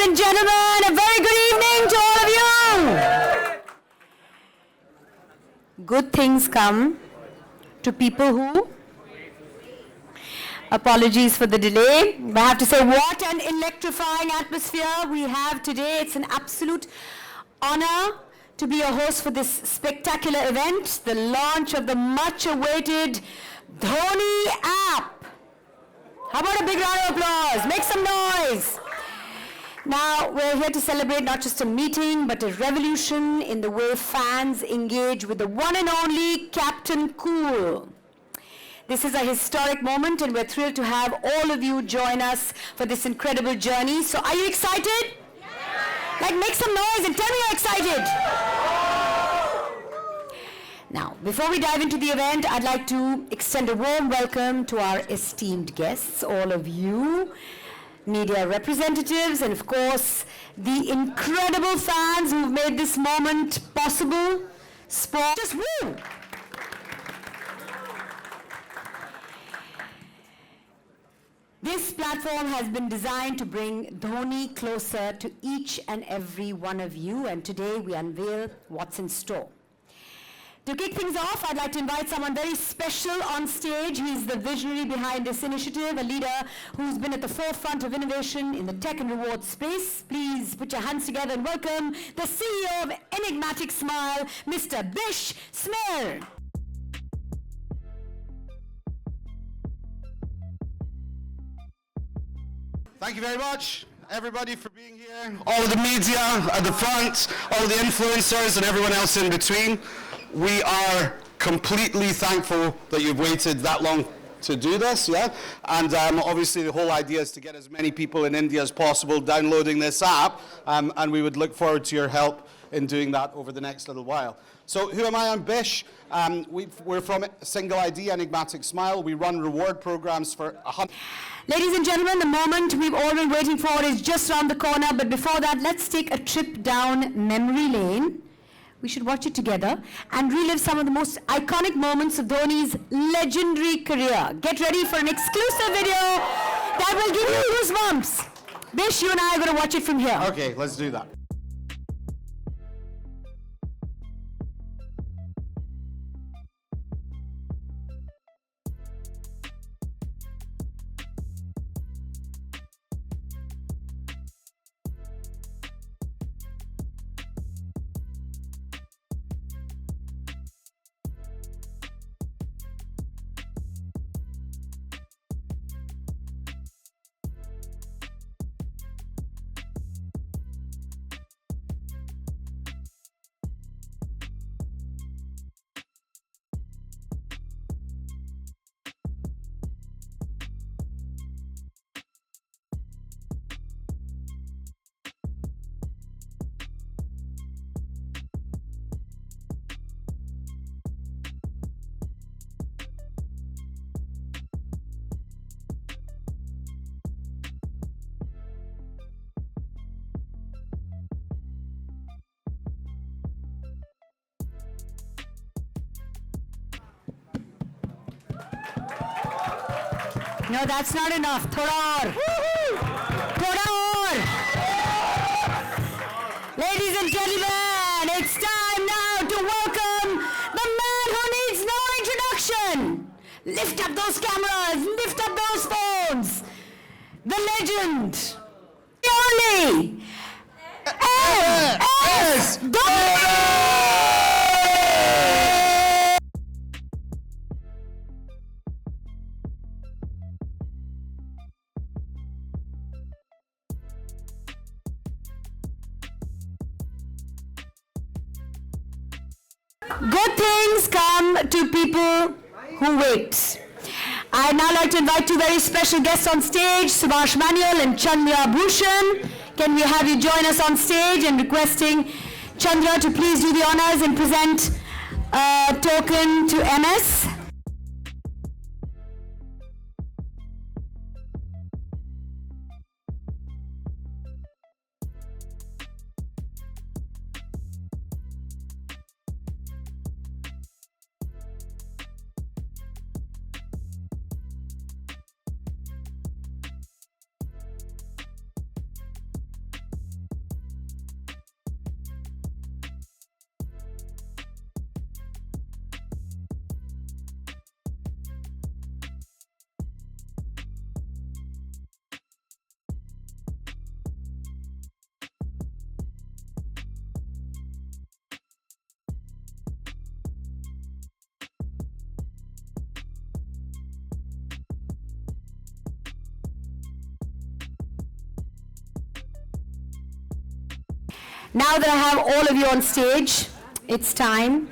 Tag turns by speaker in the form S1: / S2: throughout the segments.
S1: and gentlemen, a very good evening to all of you. Good things come to people who... Apologies for the delay. I have to say, what an electrifying atmosphere we have today. It's an absolute honor to be a host for this spectacular event, the launch of the much-awaited Dhoni app. How about a big round of applause? Make some noise. Now, we're here to celebrate not just a meeting, but a revolution in the way fans engage with the one and only Captain Cool. This is a historic moment, and we're thrilled to have all of you join us for this incredible journey. So are you excited? Like, make some noise and tell me you're excited. Now, before we dive into the event, I'd like to extend a warm welcome to our esteemed guests, all of you, media representatives, and of course, the incredible fans who've made this moment possible. Sport, just woo! This platform has been designed to bring Dhoni closer to each and every one of you, and today we unveil what's in store. To kick things off, I'd like to invite someone very special on stage. He's the visionary behind this initiative, a leader who's been at the forefront of innovation in the tech and reward space. Please put your hands together and welcome the CEO of Enigmatic Smile, Mr. Bish Smir.
S2: Thank you very much, everybody, for being here. All of the media at the front, all of the influencers, and everyone else in between. We are completely thankful that you've waited that long to do this, yeah? And obviously the whole idea is to get as many people in India as possible downloading this app, and we would look forward to your help in doing that over the next little while. So who am I? I'm Bish. We're from Single ID, Enigmatic Smile. We run reward programs for 100...
S1: Ladies and gentlemen, the moment we've all been waiting for is just around the corner, but before that, let's take a trip down memory lane. We should watch it together and relive some of the most iconic moments of Dhoni's legendary career. Get ready for an exclusive video that will give you goosebumps. Bish, you and I are going to watch it from here.
S2: Okay, let's do that.
S1: No, that's not enough. Thoda aur. Thoda aur. Ladies and gentlemen, it's time now to welcome the man who needs no introduction. Lift up those cameras, lift up those phones. The legend, the only M.S. Dhoni! Good things come to people who wait. I'd now like to invite two very special guests on stage, Subhash Manuel and Chandra Bhushan. Can we have you join us on stage, and requesting Chandra to please do the honors and present a token to MS. Now that I have all of you on stage, it's time.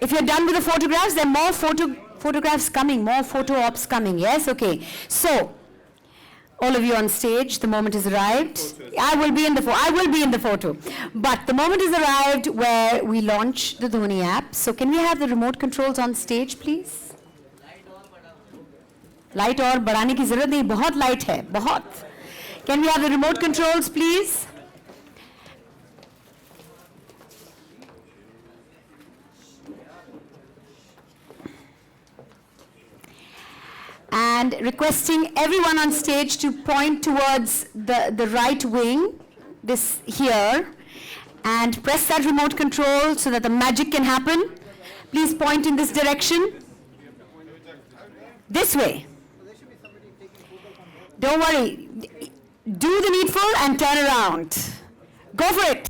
S1: If you're done with the photographs, there are more photographs coming, more photo ops coming, yes? Okay. So, all of you on stage, the moment has arrived. I will be in the photo. But the moment has arrived where we launch the Dhoni app. So can we have the remote controls on stage, please? Light और बढ़ाने की ज़रूरत नहीं, बहुत light है, बहुत. Can we have the remote controls, please? And requesting everyone on stage to point towards the right wing, this here, and press that remote control so that the magic can happen. Please point in this direction. This way. Don't worry. Do the needful and turn around. Go for it.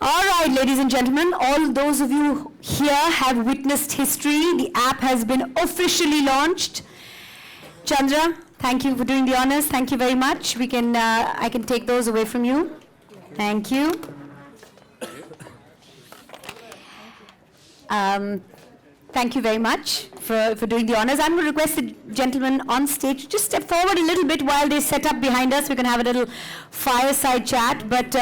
S1: All right, ladies and gentlemen, all those of you here have witnessed history. The app has been officially launched. Chandra, thank you for doing the honors. Thank you very much. I can take those away from you. Thank you. Thank you very much for doing the honors. I'm going to request the gentlemen on stage to just step forward a little bit while they set up behind us. We can have a little fireside chat. But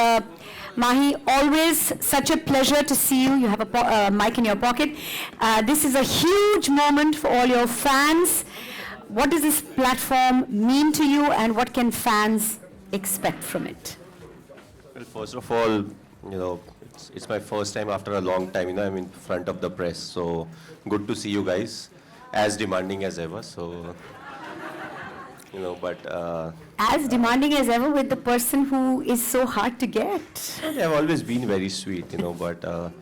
S1: Mahi, always such a pleasure to see you. You have a mic in your pocket. This is a huge moment for all your fans. What does this platform mean to you, and what can fans expect from it?
S3: Well, first of all, it's my first time after a long time, I'm in front of the press. So good to see you guys, as demanding as ever. So,
S1: as demanding as ever with the person who is so hard to get.
S3: I've always been very sweet, but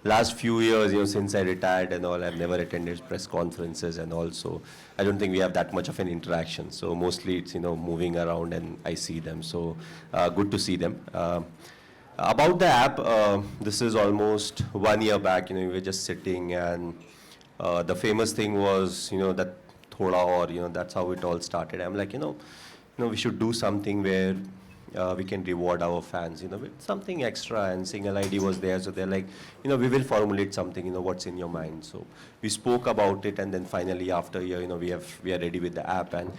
S3: last few years, since I retired and all, I've never attended press conferences and all. So I don't think we have that much of an interaction. So mostly it's, moving around and I see them. So good to see them. About the app, this is almost 1 year back, we were just sitting, and the famous thing was, that thoda or, that's how it all started. I'm like, we should do something where we can reward our fans, with something extra, and Single ID was there, so they're like, we will formulate something, what's in your mind. So we spoke about it, and then finally after a year, we are ready with the app, and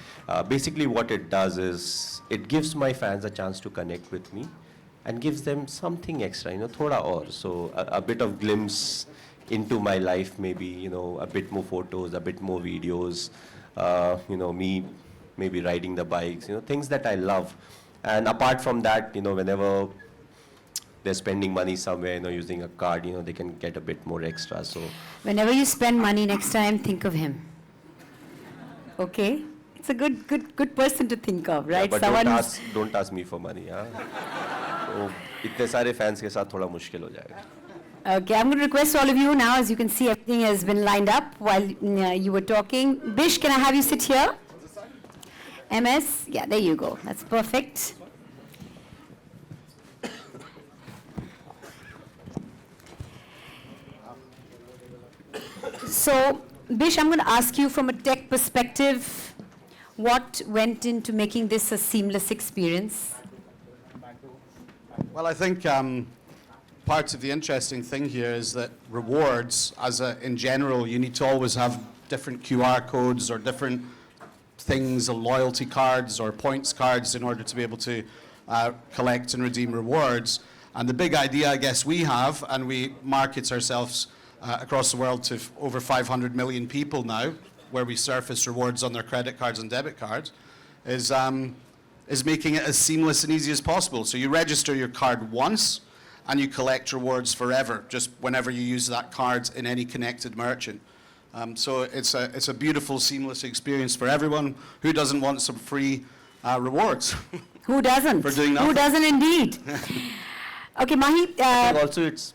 S3: basically what it does is, it gives my fans a chance to connect with me, and gives them something extra, thoda or. So a bit of glimpse into my life, maybe, a bit more photos, a bit more videos, me maybe riding the bikes, things that I love. And apart from that, whenever they're spending money somewhere, using a card, they can get a bit more extra. So
S1: whenever you spend money next time, think of him. Okay? It's a good person to think of, right?
S3: Yeah, but don't ask me for money, huh? So, इतने सारे fans के साथ थोड़ा मुश्किल हो जाएगा.
S1: Okay, I'm going to request all of you now, as you can see, everything has been lined up while you were talking. Bish, can I have you sit here? MS, yeah, there you go. That's perfect. So, Bish, I'm going to ask you from a tech perspective, what went into making this a seamless experience?
S2: Well, I think part of the interesting thing here is that rewards, in general, you need to always have different QR codes or different things, loyalty cards or points cards, in order to be able to collect and redeem rewards. And the big idea, I guess, we have, and we market ourselves across the world to over 500 million people now, where we surface rewards on their credit cards and debit cards, is is making it as seamless and easy as possible. So you register your card once, and you collect rewards forever, just whenever you use that card in any connected merchant. So it's a beautiful, seamless experience for everyone. Who doesn't want some free rewards?
S1: Who doesn't?
S2: For doing
S1: Who
S2: nothing.
S1: doesn't indeed? Okay, Mahi,
S3: And also it's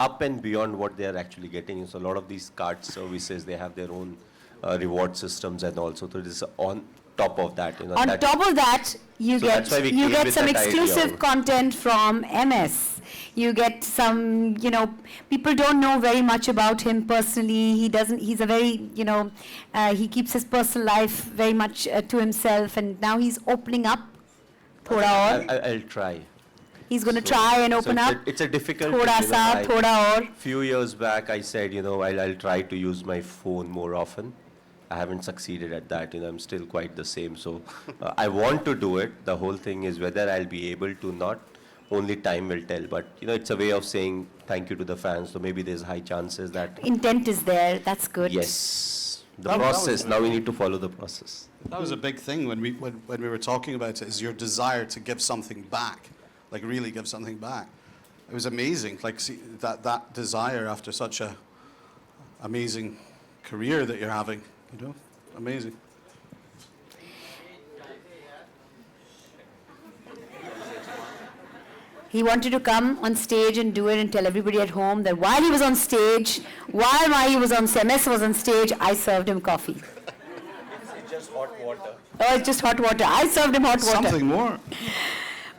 S3: up and beyond what they are actually getting. So a lot of these card services, they have their own reward systems and also. So this is on top of that. You know,
S1: on top of that, you
S3: So that's why we came
S1: get
S3: with
S1: some
S3: that idea.
S1: exclusive content from MS. You get some, people don't know very much about him personally. He's a very, he keeps his personal life very much to himself, and now he's opening up. Thoda aur.
S3: I'll try.
S1: He's going to try and open up.
S3: It's a difficult
S1: Thoda
S3: thing,
S1: sa, thoda aur.
S3: Few years back, I said, I'll try to use my phone more often. I haven't succeeded at that. I'm still quite the same. So I want to do it. The whole thing is whether I'll be able to not. Only time will tell. But it's a way of saying thank you to the fans. So maybe there's high chances that.
S1: Intent is there. That's good.
S3: Yes. The
S2: That was-
S3: process. Now we need to follow the process.
S2: That was a big thing when we were talking about it, is your desire to give something back, like really give something back. It was amazing, like see, that desire after such a amazing career that you're having, amazing.
S1: He wanted to come on stage and do it and tell everybody at home that while he was on stage, while Mahi was on MS was on stage, I served him coffee.
S3: It's just hot water.
S1: Oh, it's just hot water. I served him hot water.
S2: Something more.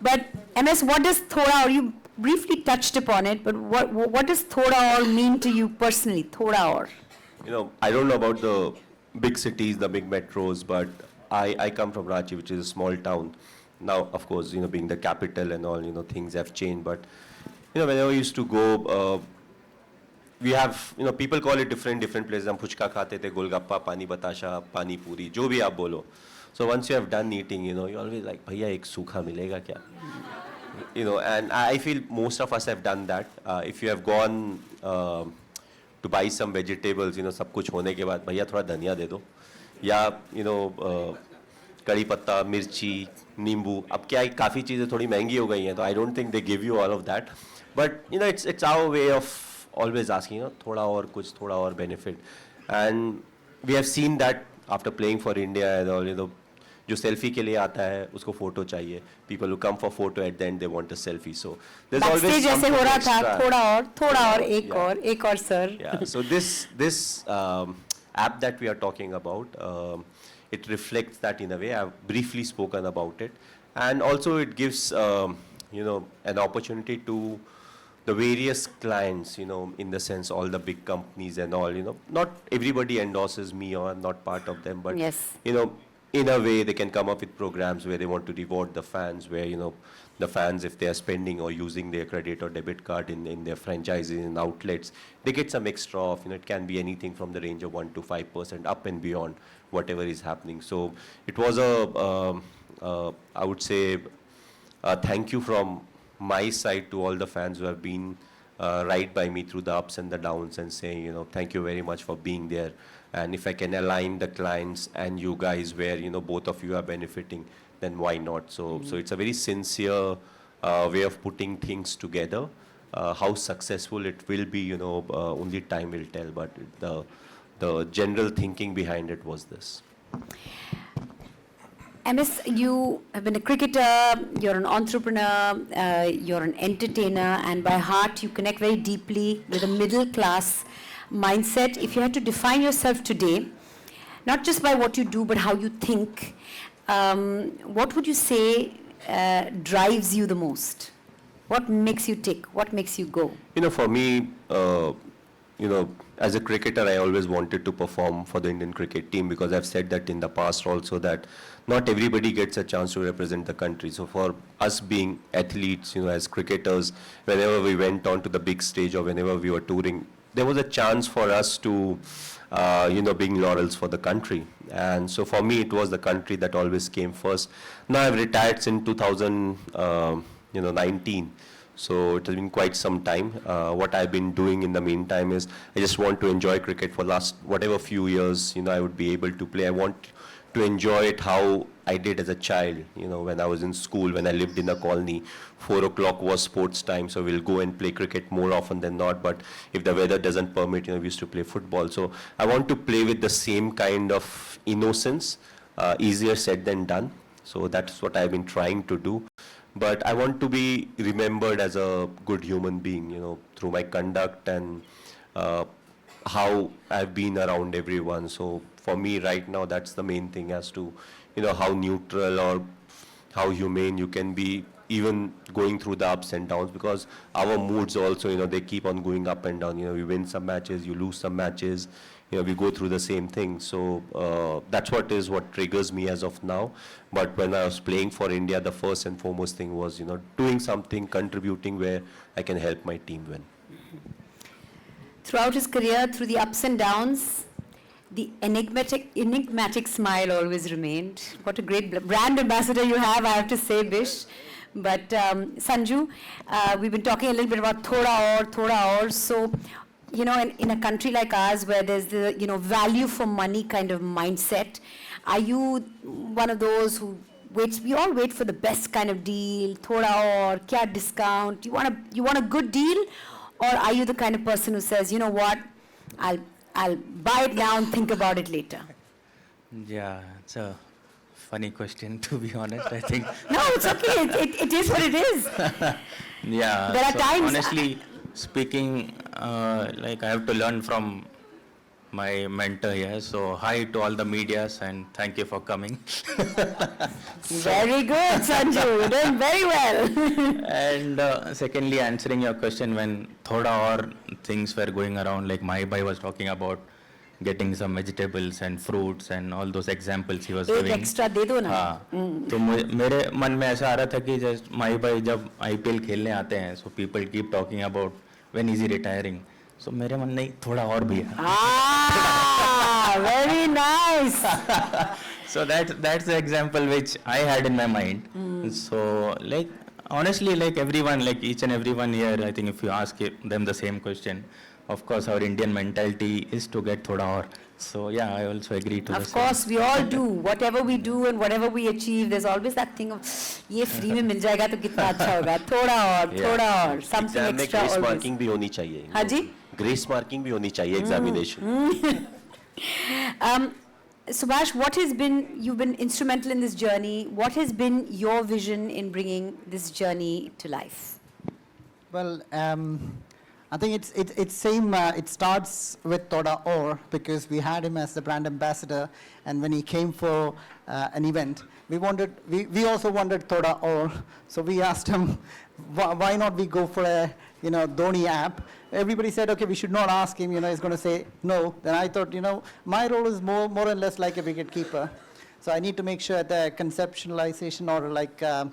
S1: But MS, what does thoda aur? You briefly touched upon it, but what does thoda aur mean to you personally? Thoda aur.
S3: I don't know about the big cities, the big metros, but I come from Ranchi, which is a small town. Now, of course, being the capital and all, things have changed. But, whenever I used to go, we have, people call it different places. Hum puchka khate the, golgappa, pani batasha, pani puri, jo bhi aap bolo. So once you have done eating, you're always like, bhaiya, ek sukha milega kya? And I feel most of us have done that. If you have gone to buy some vegetables, sab kuch hone ke baad, bhaiya thoda dhaniya de do. या कड़ी पत्ता मिर्ची नींबू अब क्या है काफ़ी चीज़ें थोड़ी महंगी हो गई हैं तो I don't think they give you all of that but it's our way of always asking थोड़ा और कुछ थोड़ा और benefit and we have seen that after playing for India and all जो सेल्फी के लिए आता है उसको फोटो चाहिए people who come for photo at the end they want a selfie so there is always
S1: जैसे हो रहा था थोड़ा और एक और सर
S3: या so this app that we are talking about, it reflects that in a way. I've briefly spoken about it. And also it gives, an opportunity to the various clients, in the sense all the big companies and all, not everybody endorses me or I'm not part of them, but,
S1: yes.
S3: In a way they can come up with programs where they want to reward the fans, where, the fans, if they are spending or using their credit or debit card in their franchises and outlets, they get some extra off. It can be anything from the range of 1 to 5% up and beyond whatever is happening. So it was I would say, a thank you from my side to all the fans who have been right by me through the ups and the downs and saying, thank you very much for being there. And if I can align the clients and you guys where, both of you are benefiting, then why not? So it's a very sincere way of putting things together. How successful it will be, only time will tell. But the general thinking behind it was this.
S1: MS, you have been a cricketer, you're an entrepreneur, you're an entertainer, and by heart you connect very deeply with a middle class mindset. If you had to define yourself today, not just by what you do, but how you think, what would you say drives you the most? What makes you tick? What makes you go?
S3: For me, as a cricketer, I always wanted to perform for the Indian cricket team because I've said that in the past also that not everybody gets a chance to represent the country. So for us being athletes, as cricketers, whenever we went on to the big stage or whenever we were touring, there was a chance for us to, bring laurels for the country. And so for me, it was the country that always came first. Now I've retired since 2019. So it has been quite some time. What I've been doing in the meantime is I just want to enjoy cricket for last whatever few years, I would be able to play. I want to enjoy it how I did as a child. When I was in school, when I lived in a colony, 4 o'clock was sports time, so we'll go and play cricket more often than not. But if the weather doesn't permit, we used to play football. So I want to play with the same kind of innocence, easier said than done. So that's what I've been trying to do. But I want to be remembered as a good human being, through my conduct and how I've been around everyone. So for me right now, that's the main thing, as to, how neutral or how humane you can be, even going through the ups and downs, because our moods also, they keep on going up and down. We win some matches, you lose some matches, we go through the same thing. So that's what triggers me as of now. But when I was playing for India, the first and foremost thing was, doing something, contributing where I can help my team win.
S1: Throughout his career, through the ups and downs, the enigmatic smile always remained. What a great brand ambassador you have, I have to say, Bish. But Sanju, we've been talking a little bit about thoda aur. So, in a country like ours where there's the, value for money kind of mindset, are you one of those who waits? We all wait for the best kind of deal, thoda aur, kya discount? You want a good deal, or are you the kind of person who says, you know what, I'll buy it now and think about it later?
S4: Yeah, it's a funny question, to be honest, I think.
S1: No, it's okay. It is what it is.
S4: Yeah.
S1: There are times.
S4: Honestly speaking, I have to learn from my mentor here. So hi to all the medias and thank you for coming.
S1: Very good, Sanju. You're doing very well.
S4: And secondly, answering your question, when thoda or things were going around, like Mahi was talking about getting some vegetables and fruits and all those examples he was giving.
S1: Extra दे दो ना.
S4: हाँ, तो मेरे मन में ऐसा आ रहा था कि just माही भाई जब IPL खेलने आते हैं, so people keep talking about when is he retiring. So मेरे मन में थोड़ा और भी है.
S1: Ah, very nice.
S4: So that's the example which I had in my mind. So honestly, everyone, each and everyone here, I think if you ask them the same question, of course our Indian mentality is to get thoda aur. So yeah, I also agree to
S1: Of course, we all do. Whatever we do and whatever we achieve, there's always that thing of, ये free में मिल जाएगा तो कितना अच्छा होगा. थोड़ा और, something
S3: Exam में
S1: extra
S3: grace
S1: always.
S3: marking भी होनी चाहिए.
S1: हाँ जी?
S3: Grace marking भी होनी चाहिए examination.
S1: Subhash, you've been instrumental in this journey. What has been your vision in bringing this journey to life?
S5: Well, I think it's same. It starts with thoda aur, because we had him as the brand ambassador, and when he came for an event, we also wanted thoda aur. So we asked him, why not we go for a Dhoni app? Everybody said, okay, we should not ask him. He's going to say no. Then I thought, my role is more or less like a wicket keeper. So I need to make sure the conceptualization or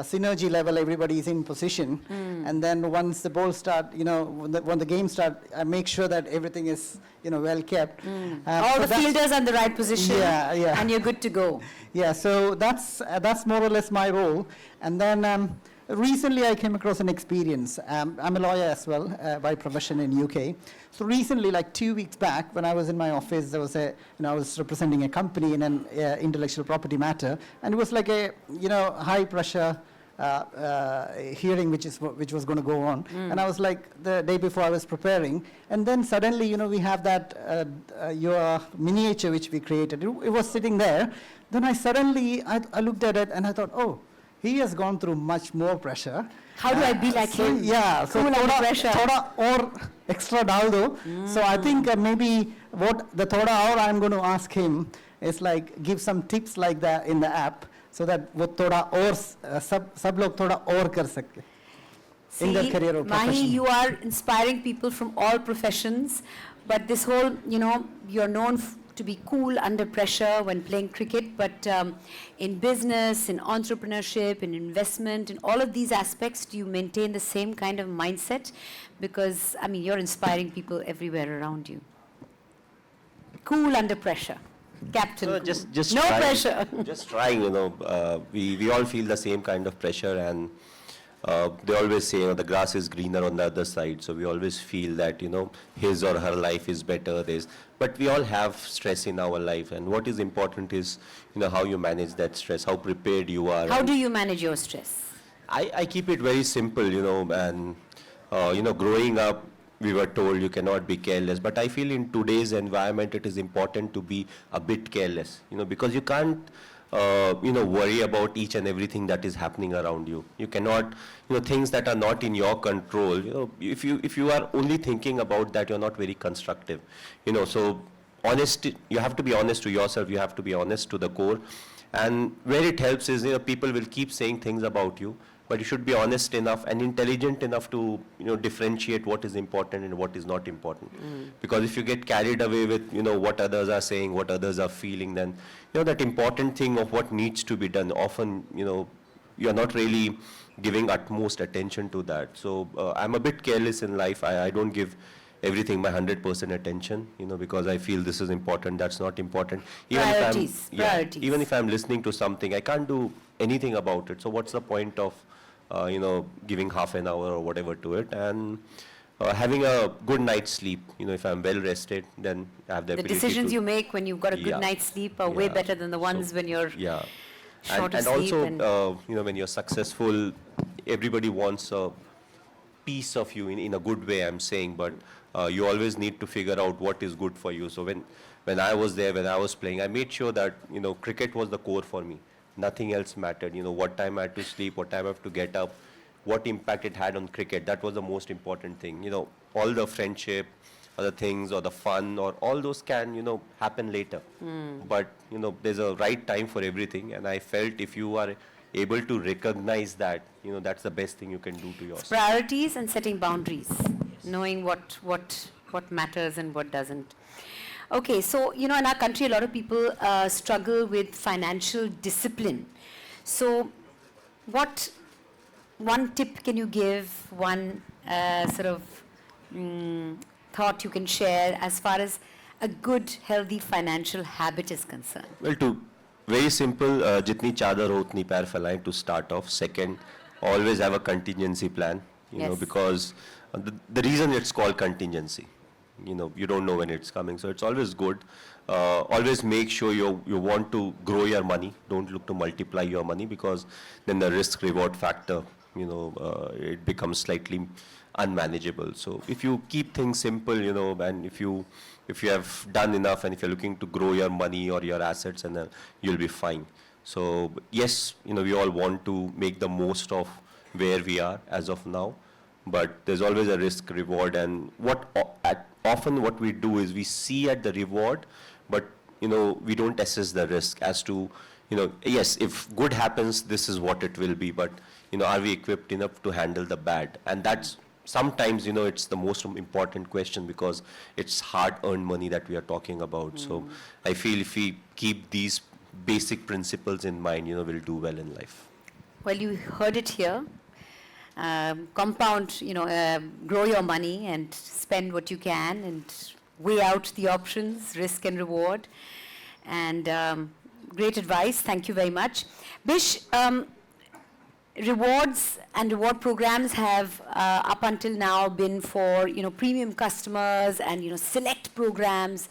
S5: synergy level, everybody is in position. And then once the ball start, when the game start, I make sure that everything is, well kept.
S1: All the fielders are in the right position.
S5: Yeah.
S1: And you're good to go.
S5: Yeah, so that's more or less my role. And then recently I came across an experience. I'm a lawyer as well by profession in UK. So recently, 2 weeks back, when I was in my office, there was I was representing a company in an intellectual property matter, and it was like a high pressure hearing which was going to go on. And I was the day before I was preparing, and then suddenly we have that your miniature which we created. It was sitting there. Then I looked at it and I thought, oh, he has gone through much more pressure.
S1: How do I be like him?
S5: Yeah, so
S1: cool under pressure.
S5: thoda or extra daldo. So I think maybe what the thoda or I'm going to ask him is give some tips like that in the app, so that वो थोड़ा और सब लोग थोड़ा और कर सके in their career or profession.
S1: Mahi, you are inspiring people from all professions, but this whole, you're known to be cool under pressure when playing cricket, but in business, in entrepreneurship, in investment, in all of these aspects, do you maintain the same kind of mindset? Because, you're inspiring people everywhere around you. Cool under pressure. Captain.
S3: So just
S1: no
S3: trying,
S1: pressure.
S3: Just trying, we all feel the same kind of pressure, and they always say, the grass is greener on the other side. So we always feel that, his or her life is better. But we all have stress in our life. And what is important is, how you manage that stress, how prepared you are.
S1: How do you manage your stress?
S3: I keep it very simple, and, growing up, we were told you cannot be careless. But I feel in today's environment, it is important to be a bit careless, because you can't, worry about each and everything that is happening around you. You cannot, things that are not in your control, if you are only thinking about that, you're not very constructive, so honest, you have to be honest to yourself, you have to be honest to the core. And where it helps is, people will keep saying things about you, but you should be honest enough and intelligent enough to, differentiate what is important and what is not important. Because if you get carried away with, what others are saying, what others are feeling, then, that important thing of what needs to be done, often, you're not really giving utmost attention to that. So I'm a bit careless in life. I don't give everything my 100% attention, because I feel this is important, that's not important.
S1: Priorities.
S3: Even if I'm listening to something, I can't do anything about it. So what's the point of, giving half an hour or whatever to it? And having a good night's sleep, if I'm well rested, then I have the ability
S1: decisions
S3: to,
S1: you make when you've got a good night's sleep are way better than the ones when you're short of
S3: and
S1: sleep.
S3: Also, when you're successful, everybody wants a piece of you in a good way, I'm saying, but you always need to figure out what is good for you. So when I was there, when I was playing, I made sure that, cricket was the core for me. Nothing else mattered. What time I had to sleep, what time I have to get up, what impact it had on cricket. That was the most important thing. All the friendship, other things, or the fun, or all those can, happen later. But, there's a right time for everything. And I felt if you are able to recognize that, that's the best thing you can do to yourself.
S1: Priorities and setting boundaries, knowing what matters and what doesn't. Okay, so, in our country, a lot of people struggle with financial discipline. So, what one tip can you give, one thought you can share as far as a good, healthy financial habit is concerned?
S3: Well, very simple, jitni chadar ho utni pair phalaye, to start off. Second, always have a contingency plan, because the reason it's called contingency, you don't know when it's coming, so it's always good. Always make sure you want to grow your money. Don't look to multiply your money, because then the risk-reward factor, it becomes slightly unmanageable. So if you keep things simple, and if you have done enough, and if you're looking to grow your money or your assets, and you'll be fine. So yes, we all want to make the most of where we are as of now, but there's always a risk reward. And often what we do is we see at the reward, but we don't assess the risk as to, yes, if good happens, this is what it will be, but are we equipped enough to handle the bad? And that's sometimes, it's the most important question, because it's hard-earned money that we are talking about. So I feel if we keep these basic principles in mind, we'll do well in life.
S1: Well, you heard it here. Compound, grow your money and spend what you can, and weigh out the options, risk and reward. And great advice. Thank you very much. Bish, rewards and reward programs have up until now been for, premium customers and, select programs.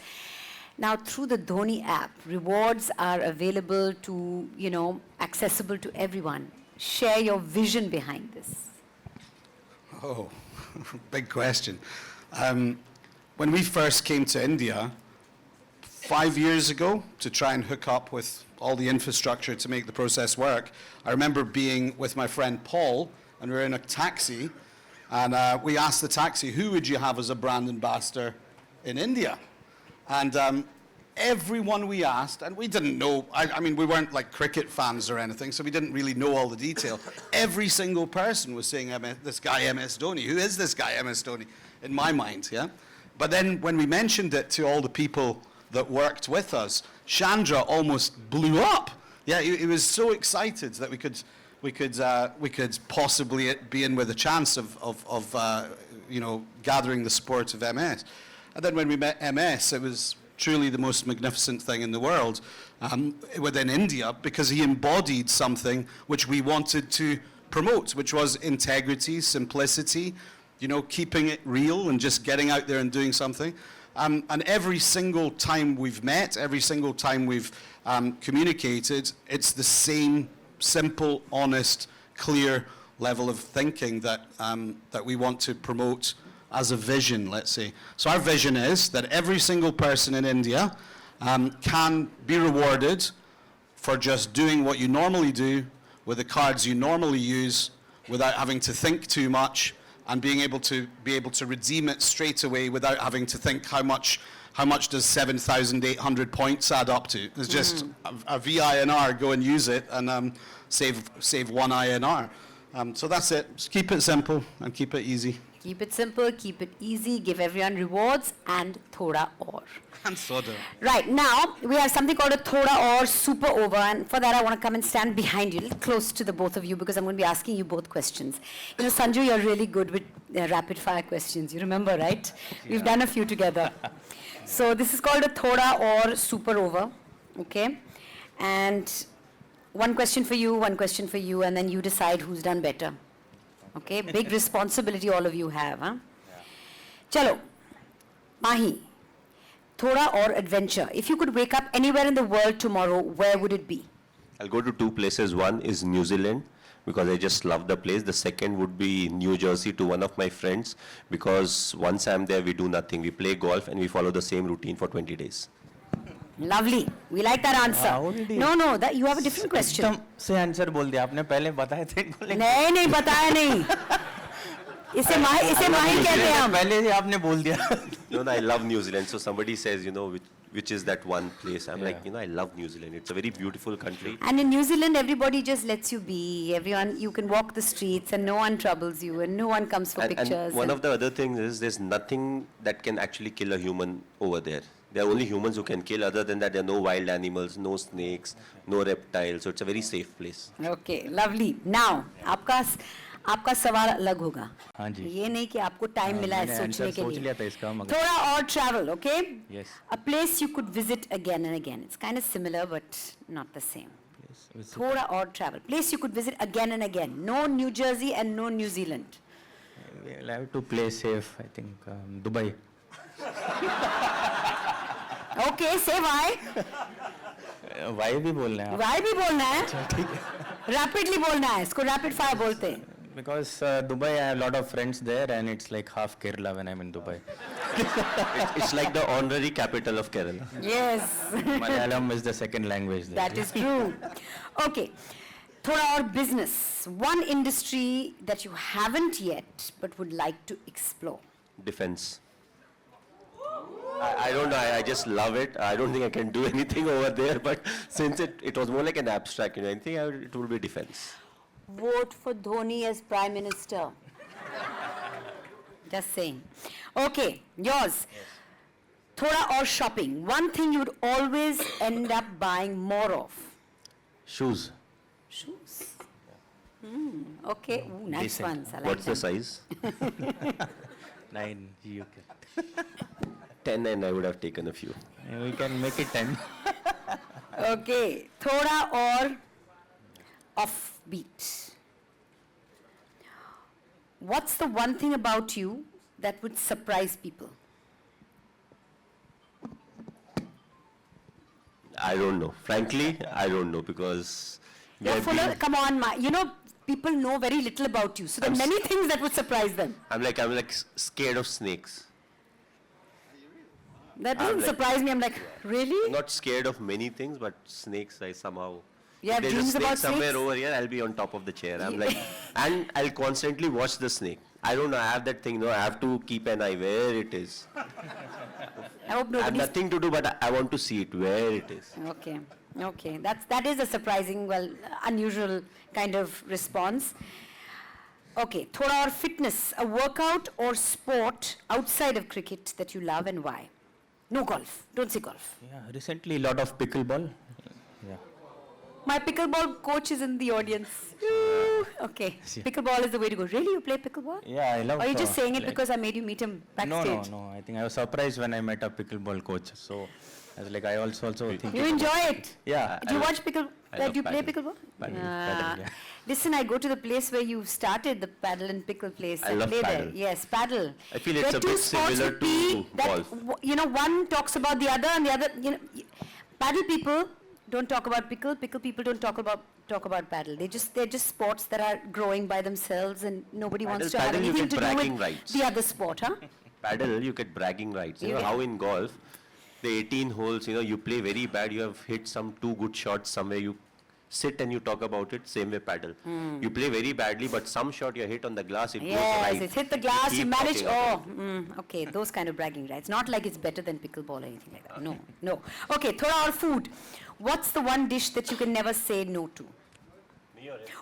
S1: Now, through the Dhoni app, rewards are available to, accessible to everyone. Share your vision behind this.
S2: Oh, big question. When we first came to India 5 years ago to try and hook up with all the infrastructure to make the process work, I remember being with my friend Paul, and we were in a taxi, and we asked the taxi, who would you have as a brand ambassador in India? And everyone we asked, and we didn't know, I mean, we weren't like cricket fans or anything, so we didn't really know all the detail. Every single person was saying, this guy MS Dhoni, who is this guy MS Dhoni, in my mind, yeah? But then when we mentioned it to all the people that worked with us, Chandra almost blew up. Yeah, he was so excited that we could possibly be in with a chance of gathering the support of MS. And then when we met MS, it was truly the most magnificent thing in the world within India, because he embodied something which we wanted to promote, which was integrity, simplicity, you know, keeping it real and just getting out there and doing something. And every single time we've met, every single time we've communicated, it's the same simple, honest, clear level of thinking that, that we want to promote as a vision, let's say. So our vision is that every single person in India can be rewarded for just doing what you normally do with the cards you normally use without having to think too much, and being able to redeem it straight away without having to think how much does 7,800 points add up to. It's just a VINR, go and use it and save one INR. So that's it. Just keep it simple and keep it easy.
S1: Keep it simple, keep it easy, give everyone rewards, and thoda aur.
S2: And soda.
S1: Right, now we have something called a thoda aur super over, and for that I want to come and stand behind you, a little close to the both of you, because I'm going to be asking you both questions. You know, Sanju, you're really good with rapid fire questions. You remember, right? We've done a few together. So this is called a thoda aur super over, okay? And one question for you, and then you decide who's done better. Okay, big responsibility all of you have, huh? Chalo, Mahi, thoda or adventure. If you could wake up anywhere in the world tomorrow, where would it be?
S3: I'll go to two places. One is New Zealand, because I just love the place. The second would be New Jersey, to one of my friends, because once I'm there, we do nothing. We play golf and we follow the same routine for 20 days.
S1: Lovely. We like that answer.
S4: How did he-
S1: No, that you have a different question.
S4: एकदम से answer बोल दिया आपने पहले बताए थे बोले
S1: नहीं बताया नहीं. इसे माही कहते हैं हम.
S4: पहले ही आपने बोल दिया
S3: No, I love New Zealand. So somebody says, you know, which is that one place. I'm like, you know, I love New Zealand. It's a very beautiful country.
S1: And in New Zealand, everybody just lets you be. Everyone, you can walk the streets and no one troubles you and no one comes for pictures.
S3: And one of the other things is there's nothing that can actually kill a human over there. There are only humans who can kill. Other than that, there are no wild animals, no snakes, no reptiles. So it's a very safe place.
S1: Okay, lovely. Now, आपका सवाल अलग होगा.
S4: हाँ जी.
S1: ये नहीं कि आपको time मिला है
S4: मैंने
S1: सोचने
S4: answer
S1: के
S4: सोच
S1: लिए.
S4: लिया था इसका, मगर-
S1: थोड़ा और travel, okay?
S4: Yes.
S1: A place you could visit again and again. It's kind of similar, but not the same. Thoda or travel. Place you could visit again and again. No New Jersey and no New Zealand.
S4: We'll have to play safe, I think. Dubai.
S1: Okay, say why.
S4: Why भी बोलना है आप?
S1: Why भी बोलना है? Rapidly बोलना है. इसको rapid fire बोलते हैं.
S4: Because Dubai, I have a lot of friends there, and it's like half Kerala when I'm in Dubai.
S3: It's like the honorary capital of Kerala.
S1: Yes.
S4: Malayalam is the second language there.
S1: That is true. Okay. Thoda or business. One industry that you haven't yet but would like to explore.
S3: Defense. I don't know, I just love it. I don't think I can do anything over there, but since it was more like an abstract, you know, I think it would be defense.
S1: Vote for Dhoni as Prime Minister. Just saying. Okay, yours. Thoda or shopping. One thing you would always end up buying more of.
S3: Shoes.
S1: Shoes. Okay, ooh, nice
S4: Decent.
S1: ones. I like
S3: What's the
S1: them.
S3: size?
S4: 9, you can.
S3: 10, and I would have taken a few.
S4: We can make it 10.
S1: Okay, thoda or offbeat. What's the one thing about you that would surprise people?
S3: I don't know. Frankly, I don't know, because we
S1: You're
S3: have
S1: full of,
S3: been-
S1: come on, you know, people know very little about you. So there are many things that would surprise them.
S3: I'm like scared of snakes.
S1: That
S3: I'm
S1: doesn't
S3: like-
S1: surprise me. I'm like, really?
S3: Not scared of many things, but snakes, I somehow.
S1: You have
S3: If there's
S1: dreams
S3: a snake
S1: about
S3: somewhere
S1: snakes?
S3: over here, I'll be on top of the chair. I'm like, and I'll constantly watch the snake. I don't know, I have that thing, I have to keep an eye where it is.
S1: I hope
S3: I have
S1: nobody's...
S3: nothing to do, but I want to see it, where it is.
S1: Okay, okay. That is a surprising, well, unusual kind of response. Okay, thoda or fitness. A workout or sport outside of cricket that you love and why? No golf. Don't say golf.
S4: Yeah, recently a lot of pickleball. Yeah.
S1: My pickleball coach is in the audience. Ooh, okay, pickleball is the way to go. Really, you play pickleball?
S4: Yeah, I love.
S1: Or are you just saying it
S4: like-
S1: because I made you meet him backstage?
S4: No. I think I was surprised when I met a pickleball coach. So I also think.
S1: You enjoy it?
S4: Yeah.
S1: Do you watch pickle?
S3: I love
S1: Do you play
S3: paddle.
S1: pickleball?
S3: Paddle, yeah.
S1: Listen, I go to the place where you started the paddle and pickle place.
S3: I love
S1: play
S3: paddle.
S1: there. Yes, paddle.
S3: I feel
S1: There
S3: it's
S1: are
S3: a
S1: two
S3: bit
S1: sports
S3: similar
S1: with P
S3: to
S1: that
S3: golf.
S1: One talks about the other, and the other. Paddle people don't talk about pickle. Pickle people don't talk about paddle. They're just sports that are growing by themselves, and nobody wants to have
S3: Paddle, you
S1: anything
S3: get
S1: to do
S3: bragging
S1: with
S3: rights.
S1: the other sport, huh?
S3: Paddle, you get bragging rights. You
S1: You
S3: know
S1: get-
S3: how in golf, the 18 holes, you play very bad, you have hit some 2 good shots somewhere, you sit and you talk about it, same way paddle. You play very badly, but some shot you hit on the glass, it goes
S1: Yes,
S3: right.
S1: it hit the glass, you
S3: keep
S1: manage,
S3: talking about
S1: okay, those kind of bragging rights. Not like it's better than pickleball or anything like that. No. Okay, thoda aur food. What's the one dish that you can never say no to?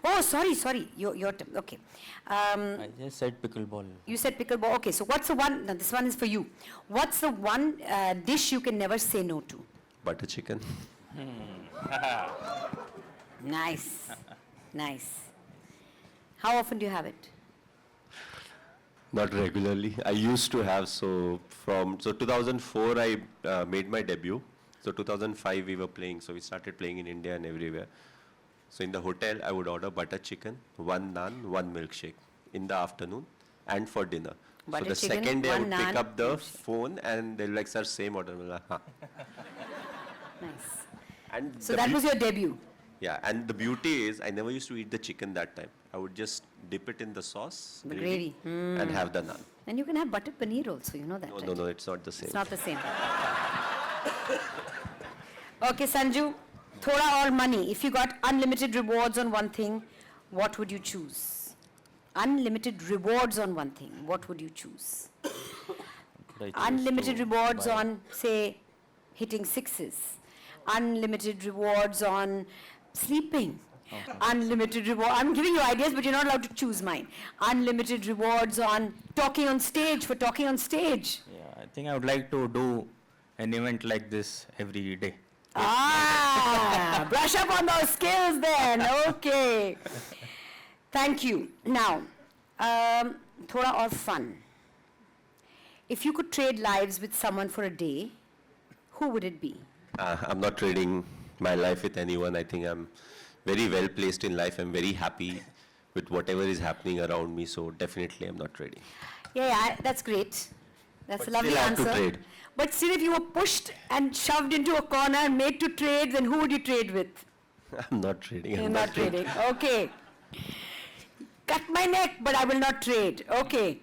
S1: Oh, sorry, your turn. Okay.
S4: I just said pickleball.
S1: You said pickleball. Okay, so what's the one, now this one is for you. What's the one dish you can never say no to?
S3: Butter chicken.
S1: Nice. How often do you have it?
S3: Not regularly. I used to have, so 2004 I made my debut. So 2005 we were playing, so we started playing in India and everywhere. So in the hotel I would order butter chicken, 1 naan, 1 milkshake in the afternoon and for dinner.
S1: Butter
S3: so the
S1: chicken,
S3: second day I
S1: 1
S3: would
S1: naan,
S3: pick up the
S1: milkshake.
S3: phone and they're like, sir, same order. I'm like, huh.
S1: Nice.
S3: And
S1: So
S3: the
S1: that
S3: beau-
S1: was your debut.
S3: Yeah, and the beauty is I never used to eat the chicken that time. I would just dip it in the sauce,
S1: The gravy.
S3: and have the naan.
S1: And you can have butter paneer also, you know that, right?
S3: No, it's not the same.
S1: It's not the same. Okay, Sanju, thoda or money. If you got unlimited rewards on one thing, what would you choose? Unlimited rewards on one thing, what would you choose? Unlimited rewards on, say, hitting sixes. Unlimited rewards on sleeping. Unlimited reward. I'm giving you ideas, but you're not allowed to choose mine. Unlimited rewards on talking on stage, for talking on stage.
S4: Yeah, I think I would like to do an event like this every day.
S1: Brush up on those skills then. Okay. Thank you. Now, thoda or fun. If you could trade lives with someone for a day, who would it be?
S3: I'm not trading my life with anyone. I think I'm very well placed in life. I'm very happy with whatever is happening around me. So definitely I'm not trading.
S1: Yeah, that's great. That's
S3: But
S1: a lovely
S3: still I have to
S1: answer.
S3: trade.
S1: But still, if you were pushed and shoved into a corner and made to trade, then who would you trade with?
S3: I'm not trading.
S1: You're
S3: I'm
S1: not trading. Okay. Cut my neck, but I will not trade. Okay.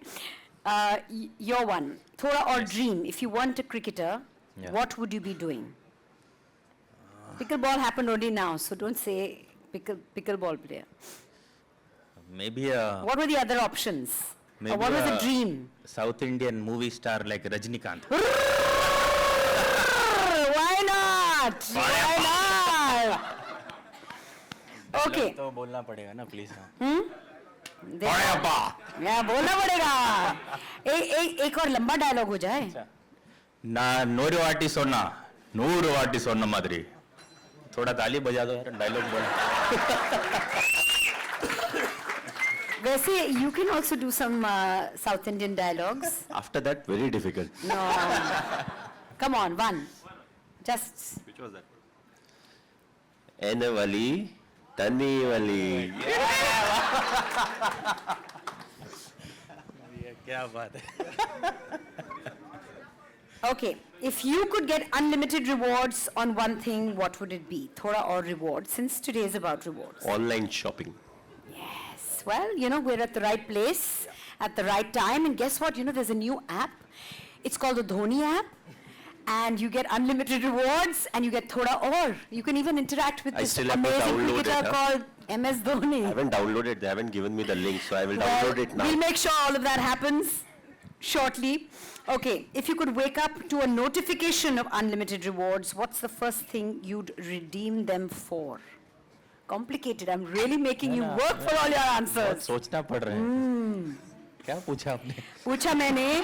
S1: Your one. Thoda or dream. If you weren't a cricketer,
S4: Yeah.
S1: what would you be doing? Pickleball happened only now, so don't say pickleball player.
S4: Maybe a
S1: What were the other options? Or
S4: Maybe
S1: what was the
S4: a-
S1: dream?
S4: South Indian movie star like Rajnikant.
S1: Why not? Why not? Okay.
S4: तो बोलना पड़ेगा ना please.
S1: या बोलना पड़ेगा. एक और लंबा डायलॉग हो जाए.
S4: ना नूरू वाटी सोना नूरू वाटी सोना मादरी. थोड़ा ताली बजा दो यार डायलॉग बोल.
S1: वैसे you can also do some South Indian dialogues.
S3: After that, very difficult.
S1: No. Come on, one. Just.
S3: Which was that? Enavali, Tanivali.
S4: क्या बात है.
S1: Okay. If you could get unlimited rewards on one thing, what would it be? Thoda or rewards, since today is about rewards.
S3: Online shopping.
S1: Yes. Well, we're at the right place at the right time. And guess what? There's a new app. It's called the Dhoni app. And you get unlimited rewards and you get thoda or. You can even interact with
S3: I
S1: this
S3: still have to
S1: amazing
S3: download
S1: cricketer
S3: it, huh?
S1: called MS Dhoni.
S3: I haven't downloaded. They haven't given me the link, so I will download it now.
S1: We'll make sure all of that happens shortly. Okay, if you could wake up to a notification of unlimited rewards, what's the first thing you'd redeem them for? Complicated. I'm really making you work for all your
S4: बहुत
S1: answers.
S4: सोचना पड़ रहा है. क्या पूछा आपने?
S1: Pucha maine,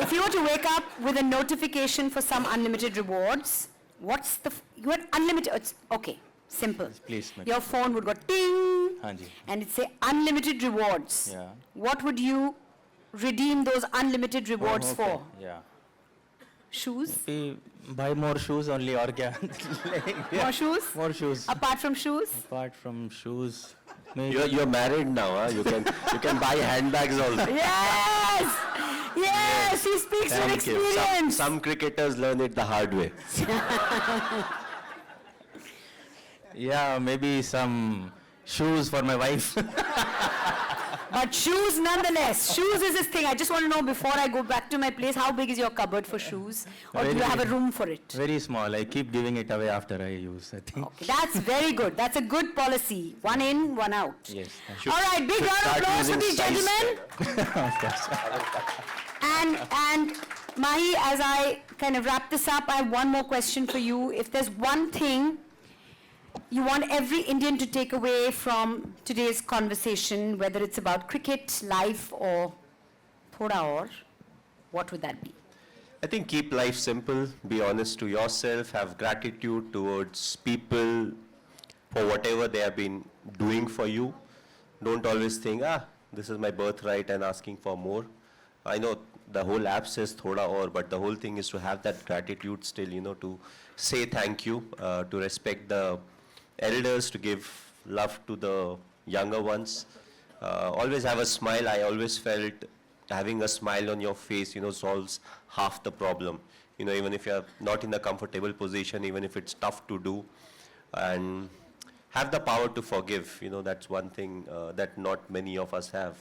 S1: if you were to wake up with a notification for some unlimited rewards, what's the, you had unlimited, it's, okay, simple.
S4: Please, madam.
S1: Your phone would go ting,
S4: हाँ जी.
S1: and it'd say unlimited rewards.
S4: Yeah.
S1: What would you redeem those unlimited rewards
S4: Okay.
S1: for?
S4: Yeah.
S1: Shoes?
S4: Maybe buy more shoes only or kya? Like,
S1: More shoes?
S4: More shoes.
S1: Apart from shoes?
S4: Apart from shoes, maybe.
S3: You're married now, huh? You can buy handbags also.
S1: Yes! Yes! He speaks from
S3: Thank you.
S1: experience.
S3: Some cricketers learn it the hard way.
S4: Yeah, maybe some shoes for my wife.
S1: But shoes nonetheless. Shoes is this thing. I just want to know before I go back to my place, how big is your cupboard for shoes? Or do you
S4: Very
S1: have a
S4: big.
S1: room for it?
S4: Very small. I keep giving it away after I use, I think.
S1: Okay, that's very good. That's a good policy. One in, one out.
S4: Yes.
S1: All right, big
S3: should
S1: round of
S3: start
S1: applause for
S3: using
S1: these
S3: size
S1: gentlemen. And Mahi, as I kind of wrap this up, I have one more question for you. If there's one thing you want every Indian to take away from today's conversation, whether it's about cricket, life, or thoda aur, what would that be?
S3: I think keep life simple, be honest to yourself, have gratitude towards people for whatever they have been doing for you. Don't always think, this is my birthright and asking for more. I know the whole app says thoda aur, but the whole thing is to have that gratitude still, to say thank you, to respect the elders, to give love to the younger ones. Always have a smile. I always felt having a smile on your face, solves half the problem. Even if you're not in a comfortable position, even if it's tough to do, and have the power to forgive. That's one thing that not many of us have.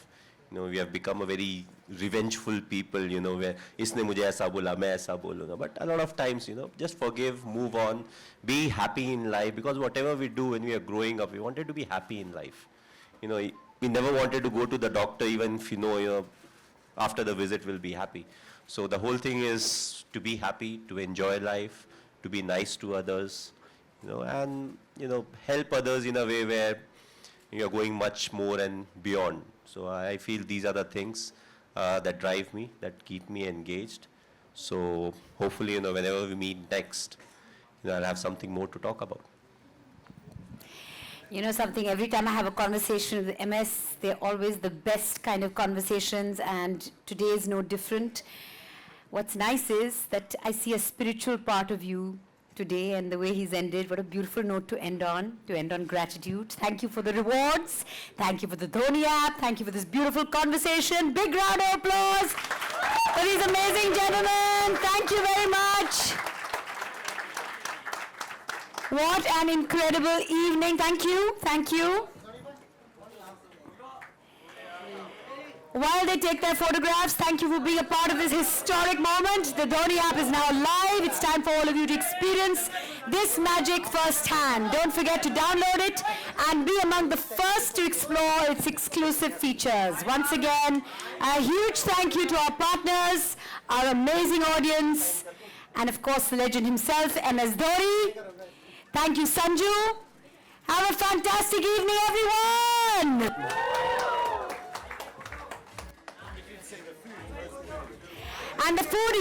S3: We have become a very revengeful people, where isne mujhe aisa bola, main aisa bolunga. But a lot of times, just forgive, move on, be happy in life, because whatever we do when we are growing up, we wanted to be happy in life. We never wanted to go to the doctor, even if after the visit we'll be happy. So the whole thing is to be happy, to enjoy life, to be nice to others, and help others in a way where you're going much more and beyond. So I feel these are the things that drive me, that keep me engaged. So hopefully, whenever we meet next, I'll have something more to talk about.
S1: Something, every time I have a conversation with MS, they're always the best kind of conversations, and today is no different. What's nice is that I see a spiritual part of you today, and the way he's ended, what a beautiful note to end on gratitude. Thank you for the rewards. Thank you for the Dhoni app. Thank you for this beautiful conversation. Big round of applause for these amazing gentlemen. Thank you very much. What an incredible evening. Thank you. Thank you. While they take their photographs, thank you for being a part of this historic moment. The Dhoni app is now live. It's time for all of you to experience this magic firsthand. Don't forget to download it and be among the first to explore its exclusive features. Once again, a huge thank you to our partners, our amazing audience, and of course the legend himself, MS Dhoni. Thank you, Sanju. Have a fantastic evening, everyone. And the food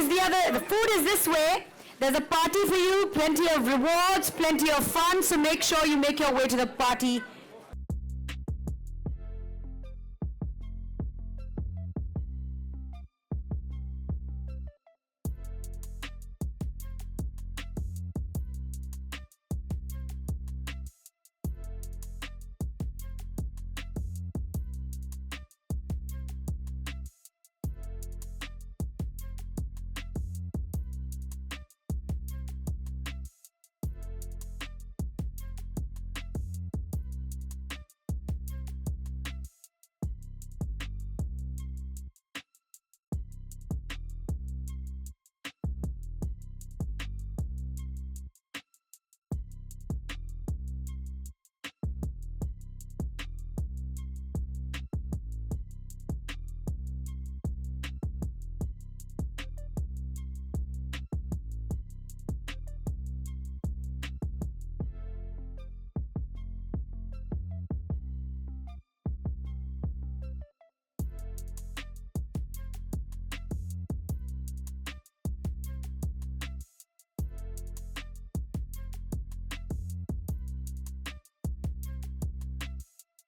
S1: is this way. There's a party for you, plenty of rewards, plenty of fun, so make sure you make your way to the party